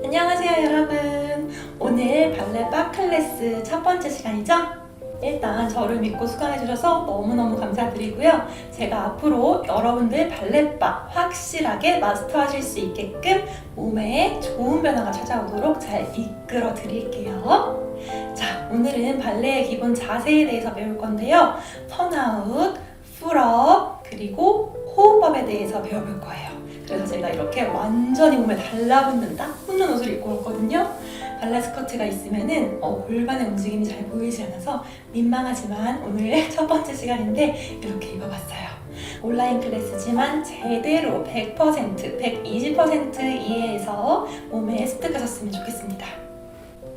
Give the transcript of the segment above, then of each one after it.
안녕하세요 여러분. 오늘 발레 바 클래스 첫 번째 시간이죠? 일단 저를 믿고 수강해주셔서 너무너무 감사드리고요. 제가 앞으로 여러분들 발레바 확실하게 마스터하실 수 있게끔 몸에 좋은 변화가 찾아오도록 잘 이끌어 드릴게요. 자, 오늘은 발레의 기본 자세에 대해서 배울 건데요. 턴아웃, 풀업, 그리고 호흡법에 대해서 배워볼 거예요. 그래서 제가 이렇게 완전히 몸에 달라붙는 딱 붙는 옷을 입고 왔거든요. 발레 스커트가 있으면은 골반의 움직임이 잘 보이지 않아서 민망하지만 오늘 첫 번째 시간인데 이렇게 입어봤어요. 온라인 클래스지만 제대로 100%, 120% 이해해서 몸에 습득하셨으면 좋겠습니다.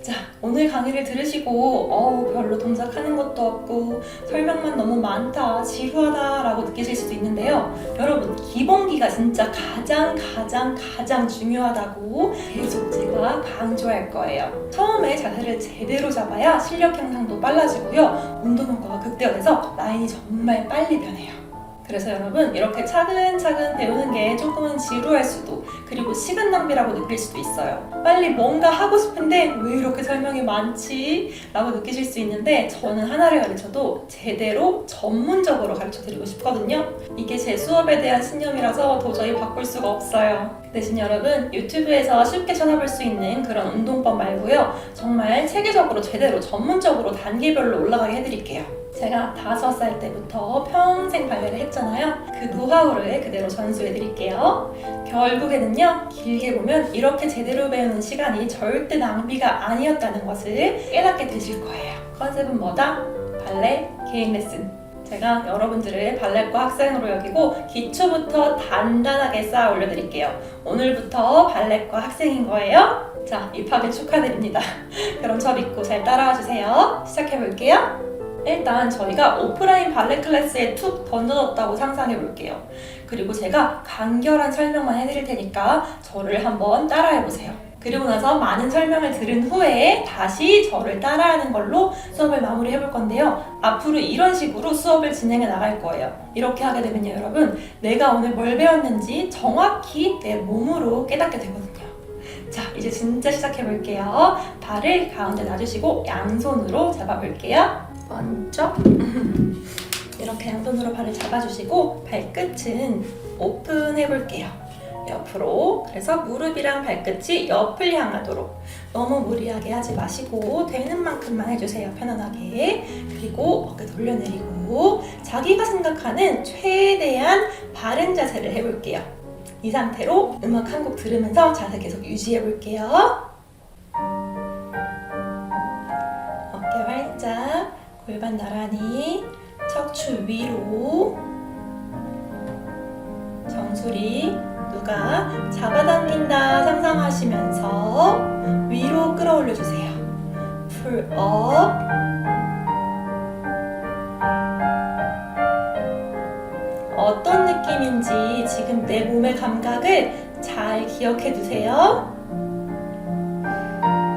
자, 오늘 강의를 들으시고 별로 동작하는 것도 없고 설명만 너무 많다, 지루하다 라고 느끼실 수도 있는데요. 여러분, 기본기가 진짜 가장 중요하다고 계속 제가 강조할 거예요. 처음에 자세를 제대로 잡아야 실력 향상도 빨라지고요. 운동 효과가 극대화돼서 라인이 정말 빨리 변해요. 그래서 여러분, 이렇게 차근차근 배우는 게 조금은 지루할 수도, 그리고 시간 낭비라고 느낄 수도 있어요. 빨리 뭔가 하고 싶은데 왜 이렇게 설명이 많지? 라고 느끼실 수 있는데, 저는 하나를 가르쳐도 제대로 전문적으로 가르쳐드리고 싶거든요. 이게 제 수업에 대한 신념이라서 도저히 바꿀 수가 없어요. 대신 여러분, 유튜브에서 쉽게 찾아볼 수 있는 그런 운동법 말고요, 정말 체계적으로 제대로 전문적으로 단계별로 올라가게 해드릴게요. 제가 5살 때부터 평생 발레를 했잖아요. 그 노하우를 그대로 전수해드릴게요. 결국에는요, 길게 보면 이렇게 제대로 배우는 시간이 절대 낭비가 아니었다는 것을 깨닫게 되실 거예요. 컨셉은 뭐다? 발레 개인 레슨. 제가 여러분들을 발레과 학생으로 여기고 기초부터 단단하게 쌓아 올려드릴게요. 오늘부터 발레과 학생인 거예요. 자, 입학을 축하드립니다. 그럼 저 믿고 잘 따라와 주세요. 시작해볼게요. 일단 저희가 오프라인 발레 클래스에 툭 던져졌다고 상상해 볼게요. 그리고 제가 간결한 설명만 해드릴 테니까 저를 한번 따라해 보세요. 그리고 나서 많은 설명을 들은 후에 다시 저를 따라하는 걸로 수업을 마무리해 볼 건데요. 앞으로 이런 식으로 수업을 진행해 나갈 거예요. 이렇게 하게 되면요, 여러분, 내가 오늘 뭘 배웠는지 정확히 내 몸으로 깨닫게 되거든요. 자, 이제 진짜 시작해 볼게요. 발을 가운데 놔주시고 양손으로 잡아볼게요. 먼저 이렇게 양손으로 발을 잡아주시고 발끝은 오픈해 볼게요. 옆으로. 그래서 무릎이랑 발끝이 옆을 향하도록. 너무 무리하게 하지 마시고 되는 만큼만 해주세요. 편안하게. 그리고 어깨 돌려내리고 자기가 생각하는 최대한 바른 자세를 해볼게요. 이 상태로 음악 한 곡 들으면서 자세 계속 유지해 볼게요. 어깨 활짝, 골반 나란히, 척추 위로. 정수리 누가 잡아당긴다 상상하시면서 위로 끌어올려 주세요. 풀업. 어떤 느낌인지 지금 내 몸의 감각을 잘 기억해 두세요.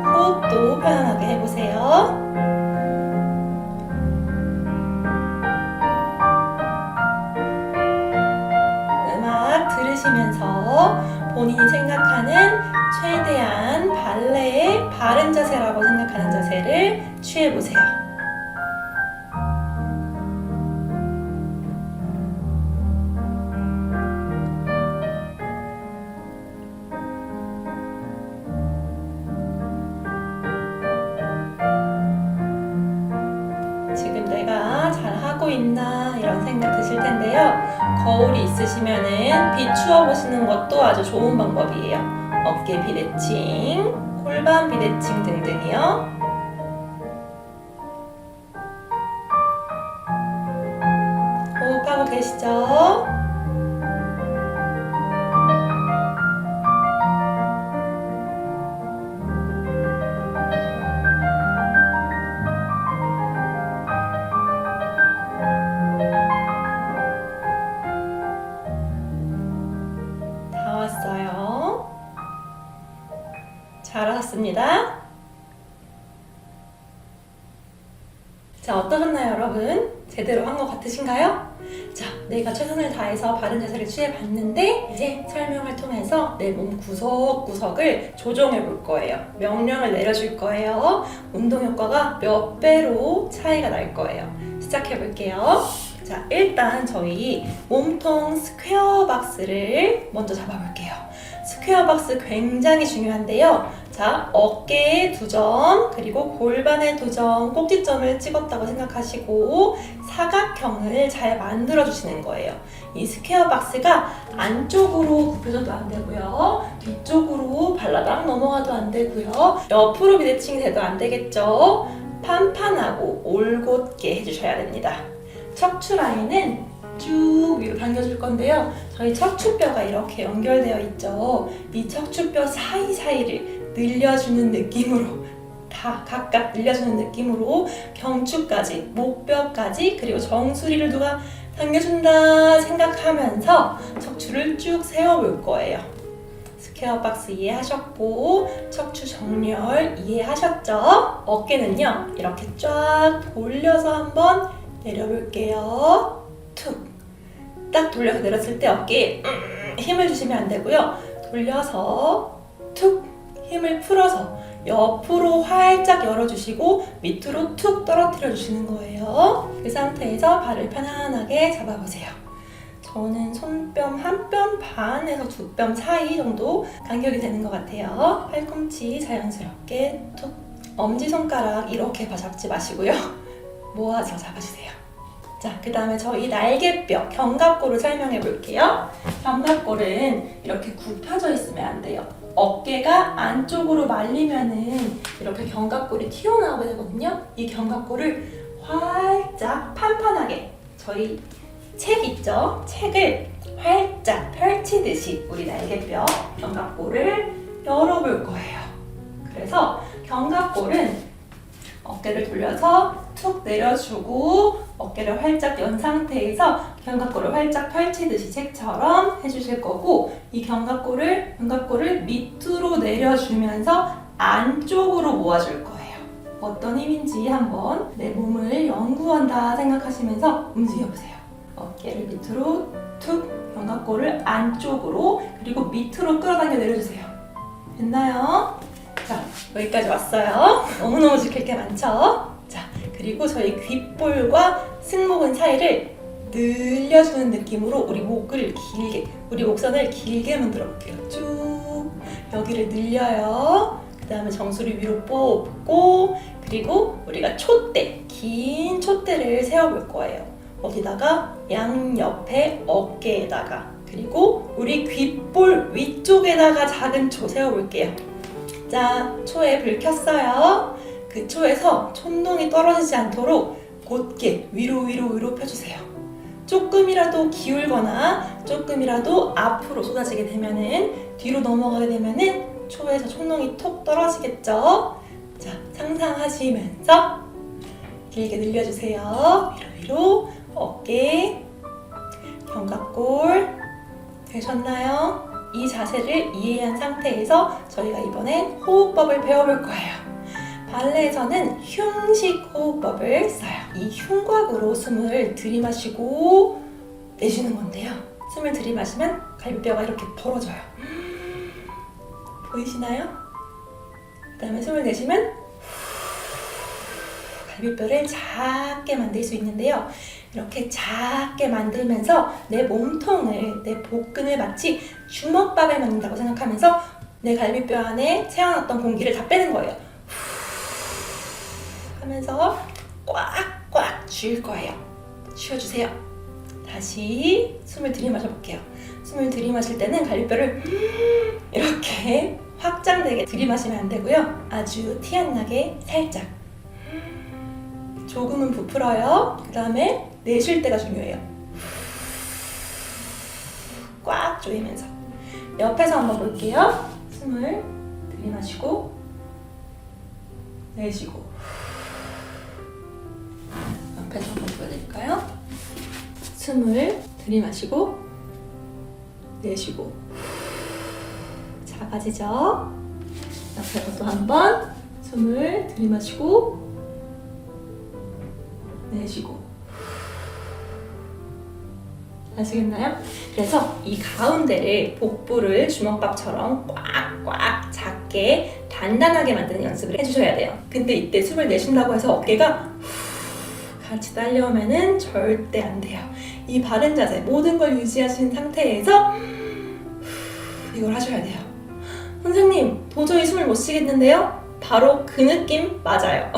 호흡도 편안하게 해보세요. 음악 들으시면서 본인이 생각하는 최대한 발레의 바른 자세라고 생각하는 자세를 취해보세요. 지금 내가 잘하고 있나 이런 생각 드실 텐데요. 거울이 있으시면은 비추어 보시는 것도 아주 좋은 방법이에요. 어깨 비대칭, 골반 비대칭 등등이요. 호흡하고 계시죠? 잘하셨습니다. 자, 어떠셨나요, 여러분? 제대로 한 것 같으신가요? 자, 내가 최선을 다해서 바른 자세를 취해봤는데 이제 설명을 통해서 내 몸 구석구석을 조정해 볼 거예요. 명령을 내려줄 거예요. 운동 효과가 몇 배로 차이가 날 거예요. 시작해 볼게요. 자, 일단 저희 몸통 스퀘어 박스를 먼저 잡아볼게요. 스퀘어 박스 굉장히 중요한데요. 자, 어깨에 2점, 그리고 골반에 2점, 꼭지점을 찍었다고 생각하시고 사각형을 잘 만들어주시는 거예요. 이 스퀘어 박스가 안쪽으로 굽혀져도 안 되고요. 뒤쪽으로 발라당 넘어가도 안 되고요. 옆으로 비대칭이 돼도 안 되겠죠. 판판하고 올곧게 해주셔야 됩니다. 척추 라인은 쭉 위로 당겨줄 건데요. 저희 척추뼈가 이렇게 연결되어 있죠. 이 척추뼈 사이사이를 늘려주는 느낌으로 다 각각 늘려주는 느낌으로 경추까지, 목뼈까지, 그리고 정수리를 누가 당겨준다 생각하면서 척추를 쭉 세워볼 거예요. 스퀘어 박스 이해하셨고 척추 정렬 이해하셨죠? 어깨는요 이렇게 쫙 돌려서 한번 내려볼게요. 툭! 딱 돌려서 내렸을 때 어깨에 힘을 주시면 안 되고요. 돌려서 툭! 힘을 풀어서 옆으로 활짝 열어주시고 밑으로 툭 떨어뜨려 주시는 거예요. 그 상태에서 발을 편안하게 잡아보세요. 저는 손뼉 한 뼘 반에서 2뼘 사이 정도 간격이 되는 것 같아요. 팔꿈치 자연스럽게 툭. 엄지손가락 이렇게 잡지 마시고요. 모아서 잡아주세요. 자, 그 다음에 저희 날개뼈, 견갑골을 설명해 볼게요. 견갑골은 이렇게 굽혀져 있으면 안 돼요. 어깨가 안쪽으로 말리면은 이렇게 견갑골이 튀어나오게 되거든요. 이 견갑골을 활짝 판판하게 저희 책 있죠? 책을 활짝 펼치듯이 우리 날개뼈, 견갑골을 열어볼 거예요. 그래서 견갑골은 어깨를 돌려서 툭 내려주고 어깨를 활짝 연 상태에서 견갑골을 활짝 펼치듯이 책처럼 해주실 거고 이 견갑골을 밑으로 내려주면서 안쪽으로 모아줄 거예요. 어떤 힘인지 한번 내 몸을 연구한다 생각하시면서 움직여보세요. 어깨를 밑으로 툭, 견갑골을 안쪽으로 그리고 밑으로 끌어당겨 내려주세요. 됐나요? 자, 여기까지 왔어요. 너무너무 지킬 게 많죠? 자, 그리고 저희 귓볼과 승모근 사이를 늘려주는 느낌으로 우리 목을 길게, 우리 목선을 길게 만들어 볼게요. 쭉 여기를 늘려요. 그 다음에 정수리 위로 뽑고 그리고 우리가 촛대, 긴 촛대를 세워볼 거예요. 어디다가? 양옆에 어깨에다가 그리고 우리 귓볼 위쪽에다가 작은 초 세워볼게요. 자, 초에 불 켰어요. 그 초에서 촌농이 떨어지지 않도록 곧게 위로 펴주세요. 조금이라도 기울거나 조금이라도 앞으로 쏟아지게 되면은 뒤로 넘어가게 되면은 초에서 촌농이 톡 떨어지겠죠? 자, 상상하시면서 길게 늘려주세요. 위로 어깨, 견갑골 되셨나요? 이 자세를 이해한 상태에서 저희가 이번엔 호흡법을 배워볼 거예요. 발레에서는 흉식 호흡법을 써요. 이 흉곽으로 숨을 들이마시고 내쉬는 건데요. 숨을 들이마시면 갈비뼈가 이렇게 벌어져요. 보이시나요? 그 다음에 숨을 내쉬면 갈비뼈를 작게 만들 수 있는데요. 이렇게 작게 만들면서 내 몸통을, 내 복근을 마치 주먹밥에 만든다고 생각하면서 내 갈비뼈 안에 채워놨던 공기를 다 빼는 거예요. 하면서 꽉꽉 쥘 거예요. 쉬어주세요. 다시 숨을 들이마셔 볼게요. 숨을 들이마실 때는 갈비뼈를 이렇게 확장되게 들이마시면 안 되고요. 아주 티 안 나게 살짝 조금은 부풀어요. 그 다음에 내쉴 때가 중요해요. 꽉 조이면서 옆에서 한번 볼게요. 숨을 들이마시고 내쉬고 옆에서 한번 보여드릴까요? 숨을 들이마시고 내쉬고 작아지죠? 옆에서 또 한번 숨을 들이마시고 내쉬고 아시겠나요? 그래서 이 가운데를 복부를 주먹밥처럼 꽉꽉 작게 단단하게 만드는 연습을 해주셔야 돼요. 근데 이때 숨을 내쉰다고 해서 어깨가 같이 딸려오면은 절대 안 돼요. 이 바른 자세, 모든 걸 유지하신 상태에서 이걸 하셔야 돼요. 선생님, 도저히 숨을 못 쉬겠는데요? 바로 그 느낌 맞아요.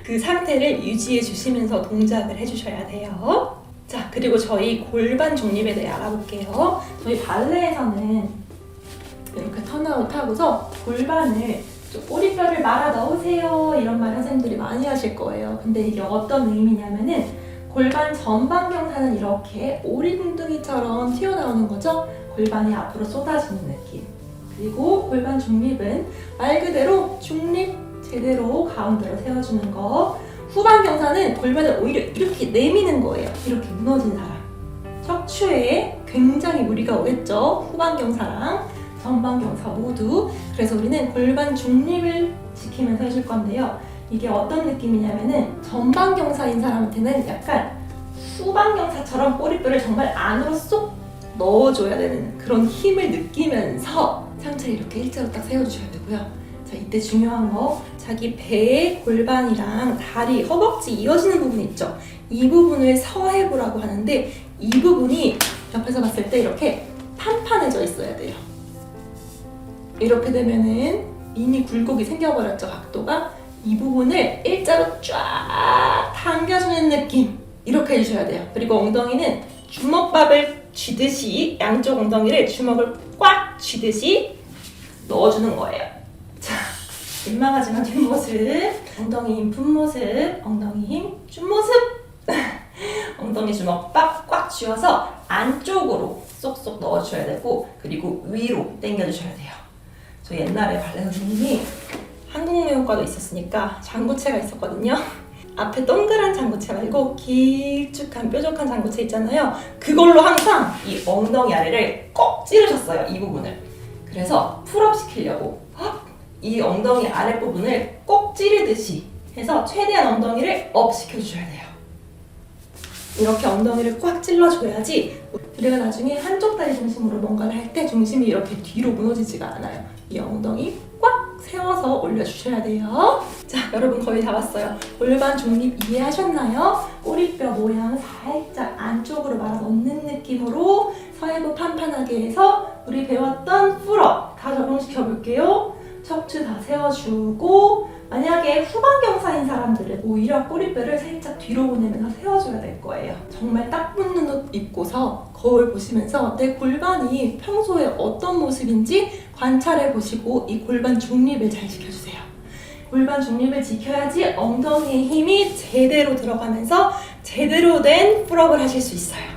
그 상태를 유지해 주시면서 동작을 해주셔야 돼요. 자, 그리고 저희 골반 중립에 대해 알아볼게요. 저희 발레에서는 이렇게 턴아웃 하고서 골반을 꼬리뼈를 말아 넣으세요 이런 말 선생님들이 많이 하실 거예요. 근데 이게 어떤 의미냐면은 골반 전방경사는 이렇게 오리궁둥이처럼 튀어나오는 거죠. 골반이 앞으로 쏟아지는 느낌. 그리고 골반 중립은 말 그대로 중립 제대로 가운데로 세워주는 거. 후방경사는 골반을 오히려 이렇게 내미는 거예요. 이렇게 무너진 사람. 척추에 굉장히 무리가 오겠죠. 후방경사랑 전방경사 모두. 그래서 우리는 골반 중립을 지키면서 해줄 건데요. 이게 어떤 느낌이냐면은 전방경사인 사람한테는 약간 후방경사처럼 꼬리뼈를 정말 안으로 쏙 넣어줘야 되는 그런 힘을 느끼면서 상체를 이렇게 일자로 딱 세워주셔야 되고요. 자, 이때 중요한 거, 자기 배의 골반이랑 다리, 허벅지 이어지는 부분 있죠? 이 부분을 서해부라고 하는데 이 부분이 옆에서 봤을 때 이렇게 판판해져 있어야 돼요. 이렇게 되면은 이미 굴곡이 생겨버렸죠, 각도가. 이 부분을 일자로 쫙 당겨주는 느낌. 이렇게 해주셔야 돼요. 그리고 엉덩이는 주먹밥을 쥐듯이 양쪽 엉덩이를 주먹을 꽉 쥐듯이 넣어주는 거예요. 자, 민망하지만 뒷모습, 엉덩이 힘 풋모습, 엉덩이 힘 쭈모습. 엉덩이 주먹밥 꽉 쥐어서 안쪽으로 쏙쏙 넣어줘야 되고, 그리고 위로 당겨주셔야 돼요. 저 옛날에 발레 선생님이 한국무용과도 있었으니까 장구채가 있었거든요. 앞에 동그란 장구채 말고 길쭉한 뾰족한 장구채 있잖아요. 그걸로 항상 이 엉덩이 아래를 꼭 찌르셨어요, 이 부분을. 그래서 풀업 시키려고 이 엉덩이 아랫부분을 꼭 찌르듯이 해서 최대한 엉덩이를 업 시켜주셔야 돼요. 이렇게 엉덩이를 꽉 찔러줘야지 우리가 나중에 한쪽 다리 중심으로 뭔가를 할 때 중심이 이렇게 뒤로 무너지지가 않아요. 이 엉덩이 꽉 세워서 올려주셔야 돼요. 자, 여러분 거의 다 왔어요. 골반 중립 이해하셨나요? 꼬리뼈 모양 살짝 안쪽으로 말아 넣는 느낌으로 서해부 판판하게 해서 우리 배웠던 풀업 다 적용시켜 볼게요. 척추 다 세워주고, 만약에 후방경사인 사람들은 오히려 꼬리뼈를 살짝 뒤로 보내면서 세워줘야 될 거예요. 정말 딱 붙는 옷 입고서 거울 보시면서 내 골반이 평소에 어떤 모습인지 관찰해 보시고 이 골반 중립을 잘 지켜주세요. 골반 중립을 지켜야지 엉덩이의 힘이 제대로 들어가면서 제대로 된 풀업을 하실 수 있어요.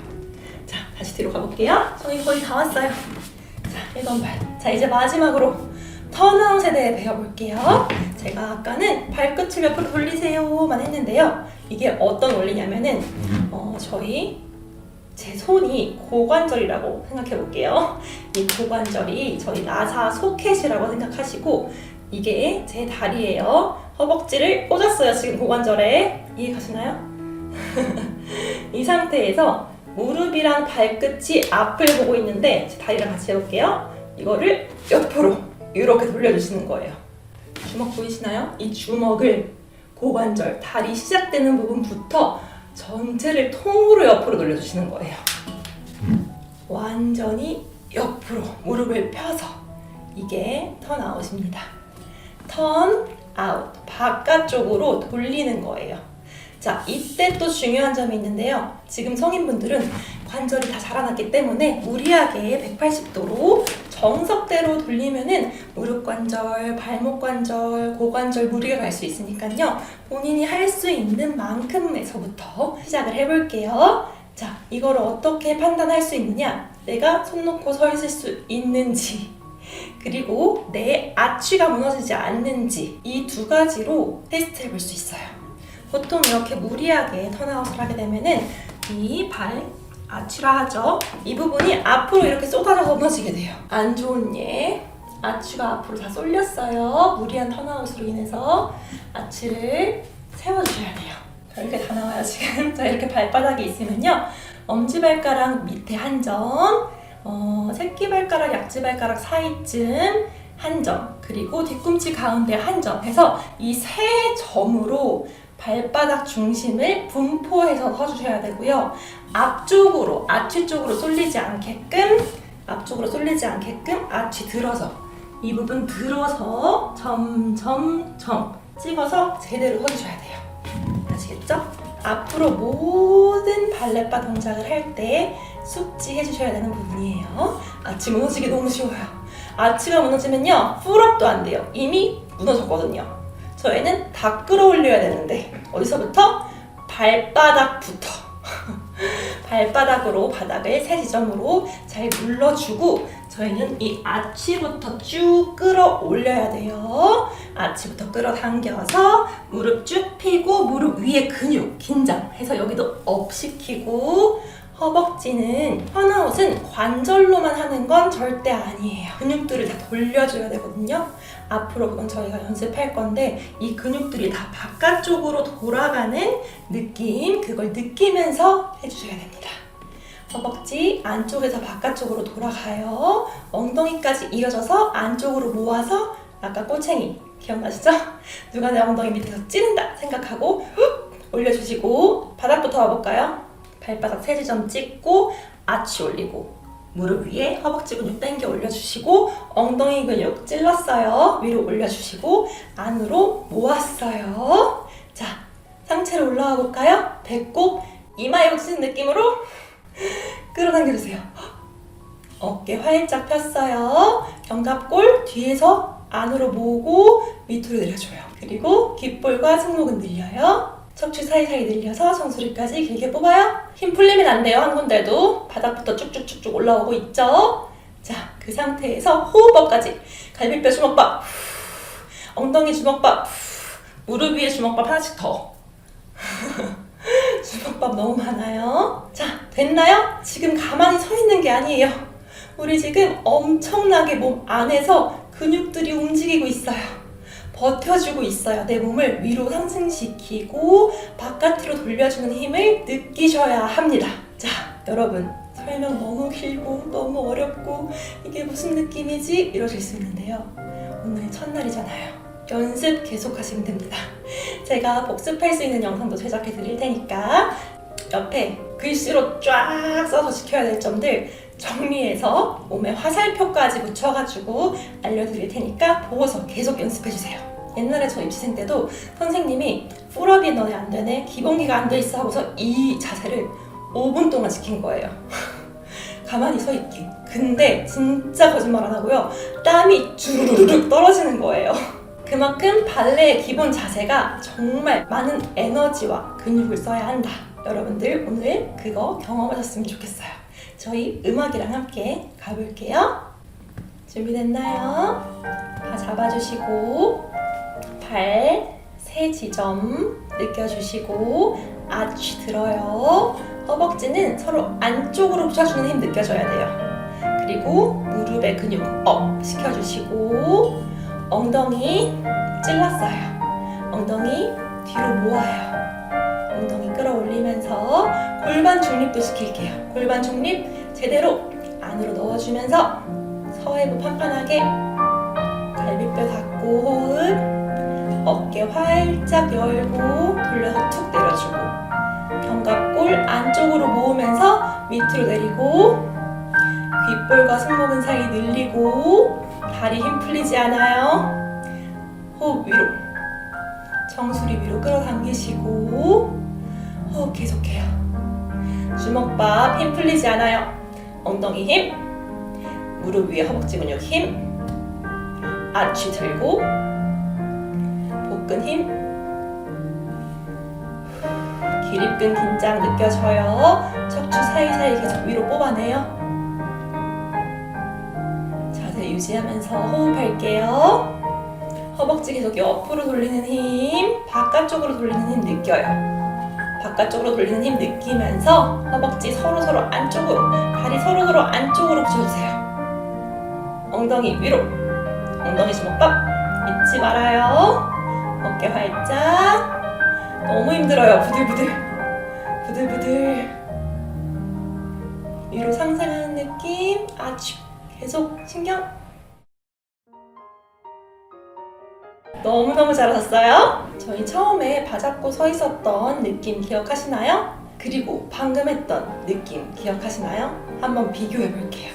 자, 다시 뒤로 가볼게요. 저희 거의 다 왔어요. 자, 1번 발. 자, 이제 마지막으로 턴아웃에 대해 배워볼게요. 제가 아까는 발끝을 옆으로 돌리세요만 했는데요. 이게 어떤 원리냐면은 제 손이 고관절이라고 생각해볼게요. 이 고관절이 저희 나사 소켓이라고 생각하시고, 이게 제 다리예요. 허벅지를 꽂았어요, 지금 고관절에. 이해 가시나요? 이 상태에서 무릎이랑 발끝이 앞을 보고 있는데 제 다리랑 같이 해볼게요. 이거를 옆으로 이렇게 돌려주시는 거예요. 주먹 보이시나요? 이 주먹을 고관절, 다리 시작되는 부분부터 전체를 통으로 옆으로 돌려주시는 거예요. 완전히 옆으로 무릎을 펴서. 이게 턴아웃입니다. 턴아웃, 바깥쪽으로 돌리는 거예요. 자, 이때 또 중요한 점이 있는데요. 지금 성인분들은 관절이 다 자라났기 때문에 무리하게 180도로 정석대로 돌리면은 무릎 관절, 발목 관절, 고관절 무리가 갈 수 있으니까요. 본인이 할 수 있는 만큼에서부터 시작을 해볼게요. 자, 이거를 어떻게 판단할 수 있느냐? 내가 손 놓고 서 있을 수 있는지, 그리고 내 아치가 무너지지 않는지, 이 두 가지로 테스트 해볼 수 있어요. 보통 이렇게 무리하게 턴아웃을 하게 되면은 이 발, 아치라 하죠. 이 부분이 앞으로 이렇게 쏟아져서 무너지게 돼요. 안 좋은 예, 아치가 앞으로 다 쏠렸어요. 무리한 턴아웃으로 인해서 아치를 세워주셔야 돼요. 별게 다 나와요 지금. 자, 이렇게 발바닥이 있으면요, 엄지발가락 밑에 한 점, 새끼발가락, 약지발가락 사이쯤 한 점, 그리고 뒤꿈치 가운데 한 점 해서 이 세 점으로 발바닥 중심을 분포해서 서주셔야 되고요. 앞쪽으로, 아치 쪽으로 쏠리지 않게끔 아치 들어서, 이 부분 들어서 점 찍어서 제대로 서주셔야 돼요. 아시겠죠? 앞으로 모든 발레바 동작을 할 때 숙지해 주셔야 되는 부분이에요. 아치 무너지기 너무 쉬워요. 아치가 무너지면요, 풀업도 안 돼요. 이미 무너졌거든요. 저희는 다 끌어올려야 되는데 어디서부터? 발바닥부터. 발바닥으로 바닥을 세 지점으로 잘 눌러주고 저희는 이 아치부터 쭉 끌어올려야 돼요. 아치부터 끌어당겨서 무릎 쭉 펴고 무릎 위에 근육 긴장해서 여기도 업 시키고, 허벅지는 턴아웃은 관절로만 하는 건 절대 아니에요. 근육들을 다 돌려줘야 되거든요. 앞으로 그건 저희가 연습할 건데 이 근육들이 다 바깥쪽으로 돌아가는 느낌, 그걸 느끼면서 해주셔야 됩니다. 허벅지 안쪽에서 바깥쪽으로 돌아가요. 엉덩이까지 이어져서 안쪽으로 모아서 아까 꼬챙이 기억나시죠? 누가 내 엉덩이 밑에서 찌른다 생각하고 훅 올려주시고, 바닥부터 와볼까요? 발바닥 세 지점 찍고 아치 올리고 무릎 위에 허벅지 근육 당겨 올려주시고, 엉덩이 근육 찔렀어요. 위로 올려주시고 안으로 모았어요. 자, 상체로 올라와 볼까요? 배꼽 이마에 붙이는 느낌으로 끌어당겨주세요. 어깨 활짝 폈어요. 견갑골 뒤에서 안으로 모으고 밑으로 내려줘요. 그리고 귓볼과 승모근 늘려요. 척추 사이사이 늘려서 정수리까지 길게 뽑아요. 힘 풀리면 안 돼요. 한 군데도. 바닥부터 쭉쭉쭉쭉 올라오고 있죠. 자, 그 상태에서 호흡법까지. 갈비뼈 주먹밥, 엉덩이 주먹밥, 무릎 위에 주먹밥 하나씩 더. 주먹밥 너무 많아요. 자, 됐나요? 지금 가만히 서 있는 게 아니에요. 우리 지금 엄청나게 몸 안에서 근육들이 움직이고 있어요. 버텨주고 있어요. 내 몸을 위로 상승시키고 바깥으로 돌려주는 힘을 느끼셔야 합니다. 자, 여러분, 설명 너무 길고 너무 어렵고 이게 무슨 느낌이지? 이러실 수 있는데요. 오늘 첫날이잖아요. 연습 계속 하시면 됩니다. 제가 복습할 수 있는 영상도 제작해 드릴 테니까 옆에 글씨로 쫙 써서 지켜야 될 점들 정리해서 몸에 화살표까지 붙여가지고 알려드릴 테니까 보고서 계속 연습해주세요. 옛날에 저 입시생 때도 선생님이 풀업이 너네 안 되네, 기본기가 안 돼 있어 하고서 이 자세를 5분 동안 지킨 거예요. 가만히 서 있기. 근데 진짜 거짓말 안 하고요. 땀이 주르륵 떨어지는 거예요. 그만큼 발레의 기본 자세가 정말 많은 에너지와 근육을 써야 한다. 여러분들 오늘 그거 경험하셨으면 좋겠어요. 저희 음악이랑 함께 가볼게요. 준비됐나요? 다 잡아주시고 발 세 지점 느껴주시고 아치 들어요. 허벅지는 서로 안쪽으로 붙여주는 힘 느껴져야 돼요. 그리고 무릎의 근육 업 시켜주시고 엉덩이 찔렀어요. 엉덩이 뒤로 모아요. 엉덩이 끌어올리면서 골반 중립도 시킬게요. 골반 중립 제대로 안으로 넣어주면서 서해부 판판하게 갈비뼈 닫고 호흡, 어깨 활짝 열고 돌려서 툭 내려주고 견갑골 안쪽으로 모으면서 밑으로 내리고 귓볼과 승모근 사이 늘리고 다리 힘 풀리지 않아요. 호흡 위로, 정수리 위로 끌어당기시고 호흡 계속해요. 주먹밥 힘 풀리지 않아요. 엉덩이 힘, 무릎 위에 허벅지 근육 힘, 아치 들고 복근 힘, 기립근 긴장 느껴져요. 척추 사이사이 계속 위로 뽑아내요. 자세 유지하면서 호흡할게요. 허벅지 계속 옆으로 돌리는 힘, 바깥쪽으로 돌리는 힘 느껴요. 바깥쪽으로 돌리는 힘 느끼면서 허벅지 서로서로 안쪽으로, 다리 서로서로 안쪽으로 붙여주세요. 엉덩이 위로, 엉덩이 주먹밥 잊지 말아요. 어깨 활짝. 너무 힘들어요. 부들부들 부들부들. 위로 상승하는 느낌. 아주 계속 신경. 너무너무 잘하셨어요. 저희 처음에 바잡고 서 있었던 느낌 기억하시나요? 그리고 방금 했던 느낌 기억하시나요? 한번 비교해 볼게요.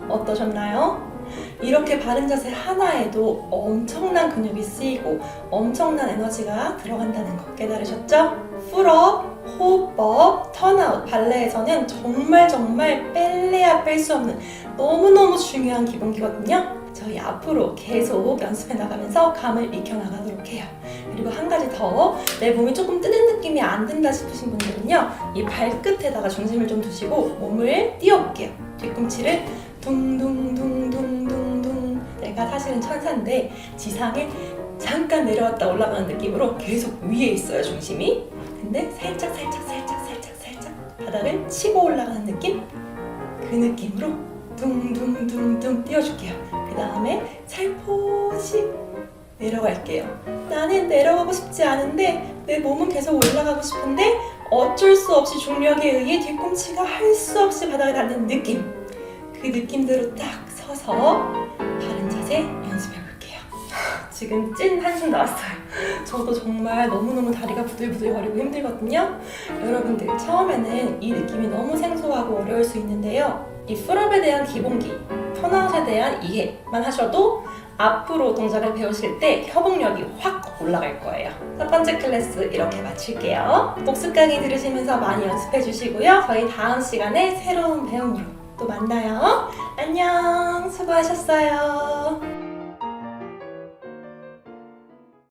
어떠셨나요? 이렇게 바른 자세 하나에도 엄청난 근육이 쓰이고 엄청난 에너지가 들어간다는 거 깨달으셨죠? 풀업, 호흡법, 턴아웃 발레에서는 정말 뺄래야 뺄 수 없는 너무너무 중요한 기본기거든요. 저희 앞으로 계속 연습해 나가면서 감을 익혀 나가도록 해요. 그리고 한 가지 더, 내 몸이 조금 뜨는 느낌이 안 든다 싶으신 분들은요, 이 발끝에다가 중심을 좀 두시고 몸을 띄워볼게요. 뒤꿈치를 둥둥둥둥둥둥. 내가 사실은 천사인데 지상에 잠깐 내려왔다 올라가는 느낌으로 계속 위에 있어요, 중심이. 근데 살짝 바닥을 치고 올라가는 느낌? 그 느낌으로 둥둥둥둥 띄워줄게요. 그 다음에 살포시 내려갈게요. 나는 내려가고 싶지 않은데 내 몸은 계속 올라가고 싶은데 어쩔 수 없이 중력에 의해 뒤꿈치가 할 수 없이 바닥에 닿는 느낌. 그 느낌대로 딱 서서 바른 자세 연습해 볼게요. 지금 찐 한숨 나왔어요. 저도 정말 너무너무 다리가 부들부들거리고 힘들거든요. 여러분들 처음에는 이 느낌이 너무 생소하고 어려울 수 있는데요. 이 풀업에 대한 기본기, 턴아웃에 대한 이해만 하셔도 앞으로 동작을 배우실 때 협응력이 확 올라갈 거예요. 첫 번째 클래스 이렇게 마칠게요. 복습 강의 들으시면서 많이 연습해 주시고요. 저희 다음 시간에 새로운 배움으로 또 만나요. 안녕, 수고하셨어요.